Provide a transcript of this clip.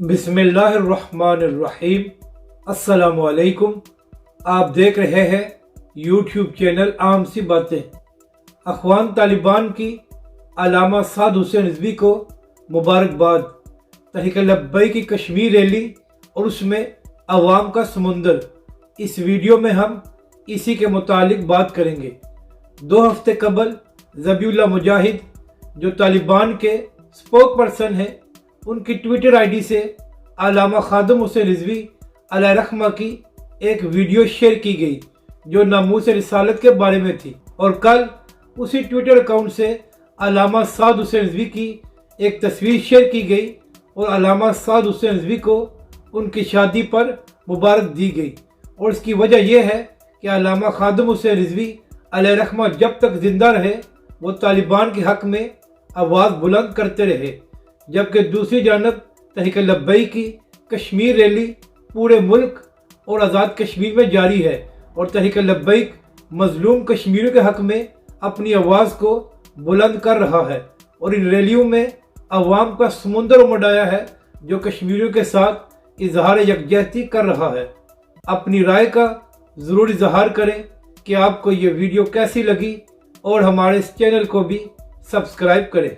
बिस्मिल्लाहिर्रहमानिर्रहीम। अस्सलाम वालेकुम। आप देख रहे हैं यूट्यूब चैनल आम सी बातें। अखवान तालिबान की अल्लामा साद हुसैन रिजवी को मुबारकबाद। तहरीक लब्बैक की कश्मीर रैली और उसमें अवाम का समुंदर, इस वीडियो में हम इसी के मुतालिक बात करेंगे। 2 हफ्ते कबल ज़बीउल्लाह मुजाहिद जो तालिबान के स्पोक पर्सन हैं, उनकी ट्विटर आईडी से अल्लामा खादिम हुसैन रिजवी अलैहिर्रहमा की एक वीडियो शेयर की गई जो नामूस रिसालत के बारे में थी, और कल उसी ट्विटर अकाउंट से अल्लामा साद हुसैन रिजवी की एक तस्वीर शेयर की गई और अल्लामा साद हुसैन रिजवी को उनकी शादी पर मुबारक दी गई। और इसकी वजह यह है कि अल्लामा खादिम हुसैन रिजवी अलैहिर्रहमा जब तक जिंदा रहे वो तालिबान के हक में आवाज़ बुलंद करते रहे, जबकि दूसरी जानब तहरीक लब्बैक की कश्मीर रैली पूरे मुल्क और आज़ाद कश्मीर में जारी है और तहरीक लब्बैक मजलूम कश्मीरियों के हक में अपनी आवाज़ को बुलंद कर रहा है और इन रैलियों में अवाम का समुंदर उमड़ आया है जो कश्मीरियों के साथ इजहार यकजहती कर रहा है। अपनी राय का ज़रूर इजहार करें कि आपको ये वीडियो कैसी लगी और हमारे इस चैनल को भी सब्सक्राइब करें।